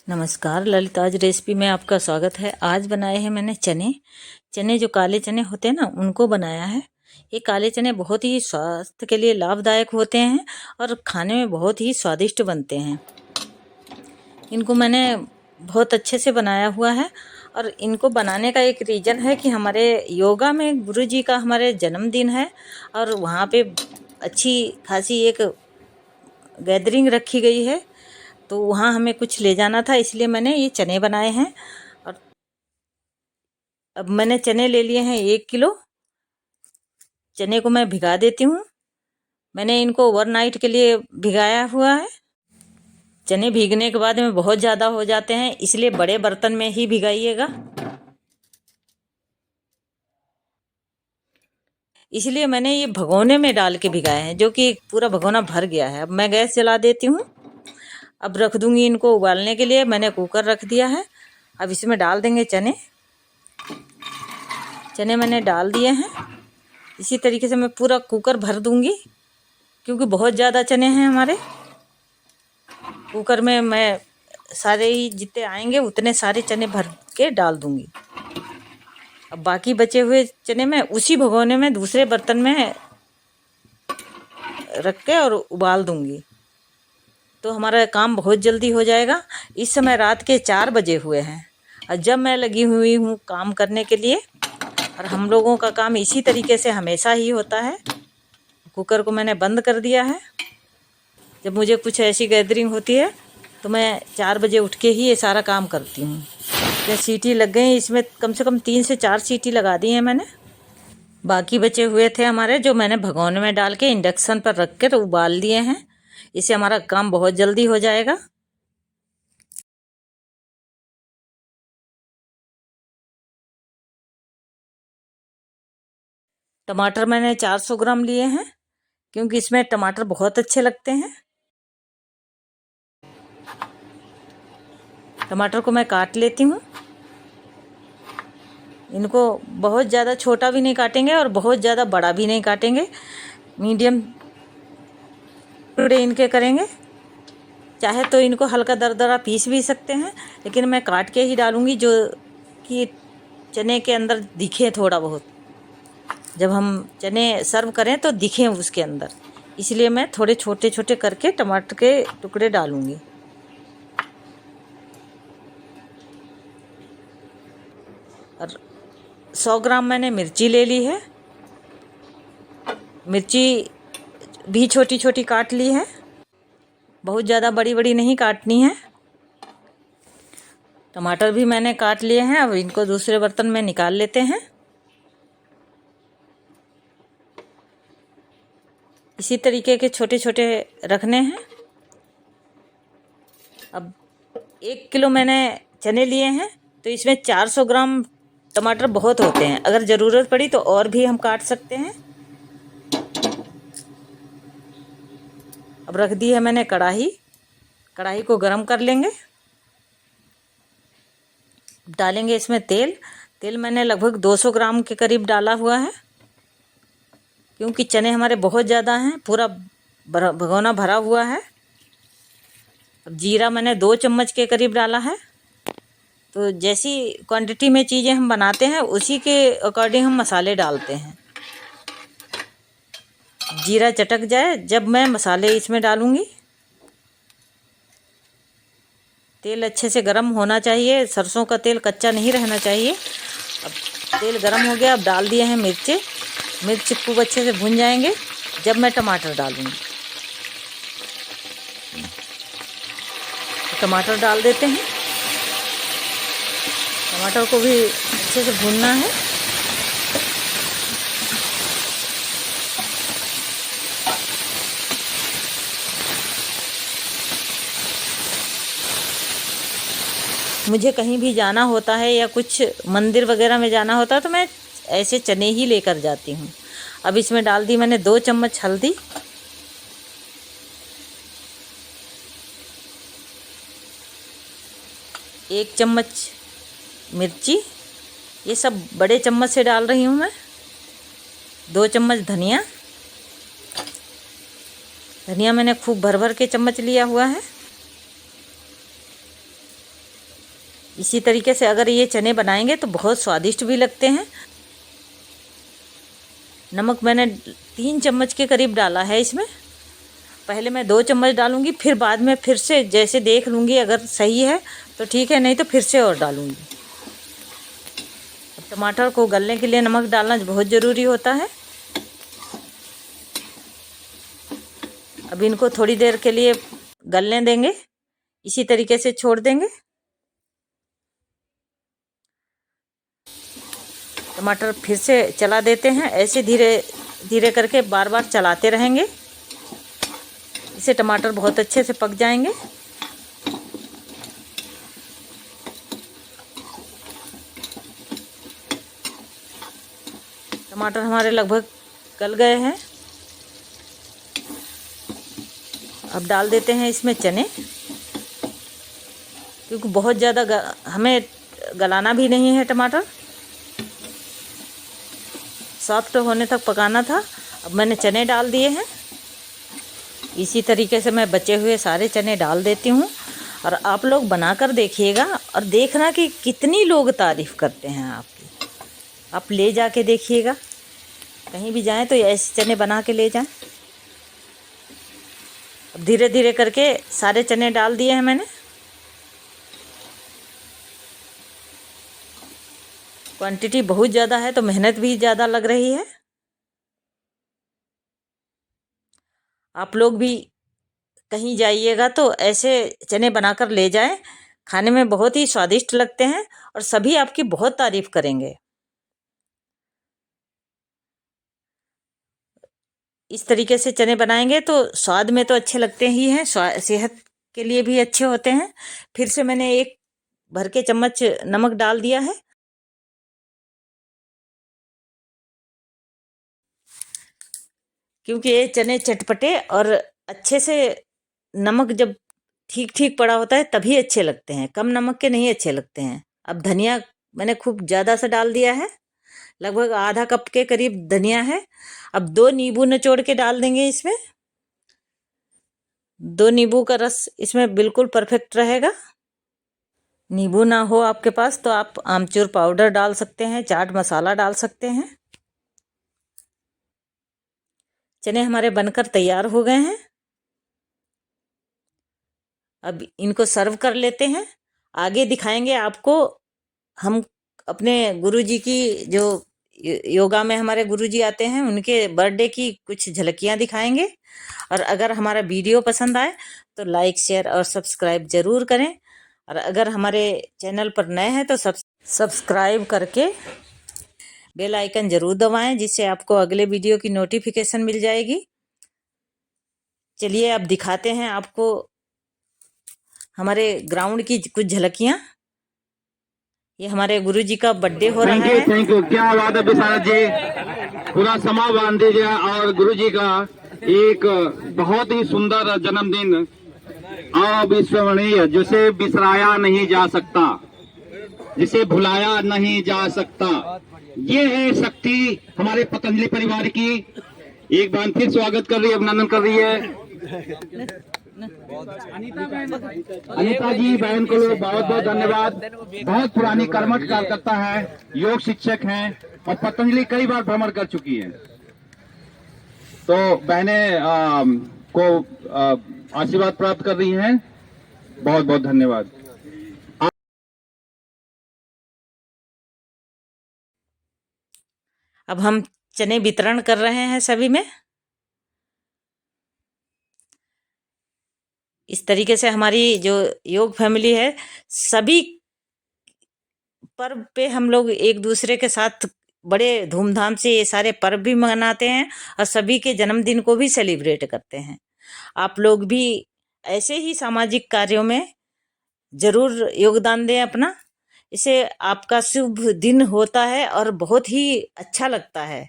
नमस्कार, ललिताज रेसिपी में आपका स्वागत है। आज बनाए हैं मैंने चने जो काले चने होते हैं ना, उनको बनाया है। ये काले चने बहुत ही स्वास्थ्य के लिए लाभदायक होते हैं और खाने में बहुत ही स्वादिष्ट बनते हैं। इनको मैंने बहुत अच्छे से बनाया हुआ है और इनको बनाने का एक रीज़न है कि हमारे योगा में गुरुजी का हमारे जन्मदिन है और वहाँ पे अच्छी खासी एक गैदरिंग रखी गई है, तो वहाँ हमें कुछ ले जाना था, इसलिए मैंने ये चने बनाए हैं। और अब मैंने चने ले लिए हैं 1 किलो। चने को मैं भिगा देती हूँ। मैंने इनको ओवरनाइट के लिए भिगाया हुआ है। चने भीगने के बाद में बहुत ज़्यादा हो जाते हैं, इसलिए बड़े बर्तन में ही भिगाइएगा। इसलिए मैंने ये भगोने में डाल के भिगाए हैं, जो कि पूरा भगोना भर गया है। अब मैं गैस जला देती हूँ। अब रख दूँगी इनको उबालने के लिए। मैंने कुकर रख दिया है। अब इसमें डाल देंगे चने। चने मैंने डाल दिए हैं। इसी तरीके से मैं पूरा कुकर भर दूँगी, क्योंकि बहुत ज़्यादा चने हैं हमारे। कुकर में मैं सारे ही जितने आएंगे उतने सारे चने भर के डाल दूँगी। अब बाकी बचे हुए चने मैं उसी भगोने में दूसरे बर्तन में रख के और उबाल दूँगी, तो हमारा काम बहुत जल्दी हो जाएगा। इस समय रात के 4 बजे हुए हैं और जब मैं लगी हुई हूँ काम करने के लिए, और हम लोगों का काम इसी तरीके से हमेशा ही होता है। कुकर को मैंने बंद कर दिया है। जब मुझे कुछ ऐसी गैदरिंग होती है तो मैं 4 बजे उठ के ही ये सारा काम करती हूँ। ये सीटी लग गई, इसमें कम से कम 3 से 4 सीटी लगा दी हैं मैंने। बाकी बचे हुए थे हमारे, जो मैंने भगोने में डाल के इंडक्शन पर रख के तो उबाल दिए हैं। इससे हमारा काम बहुत जल्दी हो जाएगा। टमाटर मैंने 400 ग्राम लिए हैं, क्योंकि इसमें टमाटर बहुत अच्छे लगते हैं। टमाटर को मैं काट लेती हूँ। इनको बहुत ज़्यादा छोटा भी नहीं काटेंगे और बहुत ज़्यादा बड़ा भी नहीं काटेंगे, मीडियम टुकड़े इनके करेंगे। चाहे तो इनको हल्का दरदरा पीस भी सकते हैं, लेकिन मैं काट के ही डालूँगी, जो कि चने के अंदर दिखे थोड़ा बहुत। जब हम चने सर्व करें तो दिखें उसके अंदर, इसलिए मैं थोड़े छोटे छोटे करके टमाटर के टुकड़े डालूँगी। और 100 ग्राम मैंने मिर्ची ले ली है। मिर्ची भी छोटी छोटी काट ली है, बहुत ज़्यादा बड़ी बड़ी नहीं काटनी है। टमाटर भी मैंने काट लिए हैं। अब इनको दूसरे बर्तन में निकाल लेते हैं। इसी तरीके के छोटे छोटे रखने हैं। अब 1 किलो मैंने चने लिए हैं, तो इसमें 400 ग्राम टमाटर बहुत होते हैं। अगर ज़रूरत पड़ी तो और भी हम काट सकते हैं। अब रख दी है मैंने कढ़ाई। कढ़ाई को गरम कर लेंगे। डालेंगे इसमें तेल। तेल मैंने लगभग 200 ग्राम के करीब डाला हुआ है, क्योंकि चने हमारे बहुत ज़्यादा हैं। पूरा भगोना भरा हुआ है। अब जीरा मैंने 2 चम्मच के करीब डाला है। तो जैसी क्वांटिटी में चीज़ें हम बनाते हैं उसी के अकॉर्डिंग हम मसाले डालते हैं। जीरा चटक जाए जब मैं मसाले इसमें डालूँगी। तेल अच्छे से गरम होना चाहिए, सरसों का तेल कच्चा नहीं रहना चाहिए। अब तेल गरम हो गया। अब डाल दिए हैं मिर्चे। मिर्च खूब अच्छे से भुन जाएंगे जब मैं टमाटर डालूँगी। टमाटर डाल देते हैं। टमाटर को भी अच्छे से भूनना है। मुझे कहीं भी जाना होता है या कुछ मंदिर वगैरह में जाना होता है तो मैं ऐसे चने ही लेकर जाती हूँ। अब इसमें डाल दी मैंने 2 चम्मच हल्दी, 1 चम्मच मिर्ची, ये सब बड़े चम्मच से डाल रही हूँ मैं। 2 चम्मच धनिया। धनिया मैंने खूब भर भर के चम्मच लिया हुआ है। इसी तरीके से अगर ये चने बनाएंगे तो बहुत स्वादिष्ट भी लगते हैं। नमक मैंने 3 चम्मच के करीब डाला है इसमें। पहले मैं 2 चम्मच डालूंगी, फिर बाद में फिर से जैसे देख लूँगी, अगर सही है तो ठीक है, नहीं तो फिर से और डालूँगी। अब टमाटर को गलने के लिए नमक डालना बहुत ज़रूरी होता है। अब इनको थोड़ी देर के लिए गलने देंगे, इसी तरीके से छोड़ देंगे। टमाटर फिर से चला देते हैं, ऐसे धीरे धीरे करके बार बार चलाते रहेंगे, इससे टमाटर बहुत अच्छे से पक जाएंगे। टमाटर हमारे लगभग गल गए हैं। अब डाल देते हैं इसमें चने, क्योंकि बहुत ज़्यादा हमें गलाना भी नहीं है, टमाटर सॉफ्ट होने तक पकाना था। अब मैंने चने डाल दिए हैं। इसी तरीके से मैं बचे हुए सारे चने डाल देती हूँ, और आप लोग बनाकर देखिएगा और देखना कि कितनी लोग तारीफ़ करते हैं आपकी। आप ले जाके देखिएगा, कहीं भी जाएं तो ऐसे चने बना के ले जाएं। अब धीरे धीरे करके सारे चने डाल दिए हैं मैंने। क्वांटिटी बहुत ज़्यादा है तो मेहनत भी ज़्यादा लग रही है। आप लोग भी कहीं जाइएगा तो ऐसे चने बनाकर ले जाएं, खाने में बहुत ही स्वादिष्ट लगते हैं और सभी आपकी बहुत तारीफ़ करेंगे। इस तरीके से चने बनाएंगे तो स्वाद में तो अच्छे लगते ही हैं, सेहत के लिए भी अच्छे होते हैं। फिर से मैंने 1 भर के चम्मच नमक डाल दिया है। क्योंकि ये चने चटपटे और अच्छे से नमक जब ठीक ठीक पड़ा होता है तभी अच्छे लगते हैं, कम नमक के नहीं अच्छे लगते हैं। अब धनिया मैंने खूब ज़्यादा सा डाल दिया है, लगभग आधा कप के करीब धनिया है। अब 2 नींबू निचोड़ के डाल देंगे इसमें। 2 नींबू का रस इसमें बिल्कुल परफेक्ट रहेगा। नींबू ना हो आपके पास तो आप आमचूर पाउडर डाल सकते हैं, चाट मसाला डाल सकते हैं। चने हमारे बनकर तैयार हो गए हैं। अब इनको सर्व कर लेते हैं। आगे दिखाएंगे आपको हम अपने गुरुजी की, जो योगा में हमारे गुरुजी आते हैं, उनके बर्थडे की कुछ झलकियां दिखाएंगे। और अगर हमारा वीडियो पसंद आए तो लाइक, शेयर और सब्सक्राइब ज़रूर करें। और अगर हमारे चैनल पर नए हैं तो सब्सक्राइब करके बेल आइकन ज़रूर दबाएं, जिससे आपको अगले वीडियो की नोटिफिकेशन मिल जाएगी। चलिए अब दिखाते हैं आपको हमारे ग्राउंड की कुछ झलकियां। ये हमारे गुरुजी का बर्थडे हो रहा है। Thank you. क्या बात है विशारद जी, पूरा समा बांध दीजिए। और गुरुजी का एक बहुत ही सुंदर जन्मदिन अविस्मरणीय, जिसे बिसराया नहीं जा सकता, जिसे भुलाया नहीं जा सकता। ये है शक्ति हमारे पतंजलि परिवार की। एक बार फिर स्वागत कर रही है, अभिनंदन कर रही है अनीता जी बहन को बहुत बहुत धन्यवाद। बहुत पुरानी कर्मठ कार्यकर्ता है, योग शिक्षक हैं और पतंजलि कई बार भ्रमण कर चुकी है। तो बहने को आशीर्वाद प्राप्त कर रही हैं। बहुत बहुत धन्यवाद। अब हम चने वितरण कर रहे हैं सभी में। इस तरीके से हमारी जो योग फैमिली है, सभी पर्व पे हम लोग एक दूसरे के साथ बड़े धूमधाम से ये सारे पर्व भी मनाते हैं और सभी के जन्मदिन को भी सेलिब्रेट करते हैं। आप लोग भी ऐसे ही सामाजिक कार्यों में ज़रूर योगदान दें अपना। इससे आपका शुभ दिन होता है और बहुत ही अच्छा लगता है।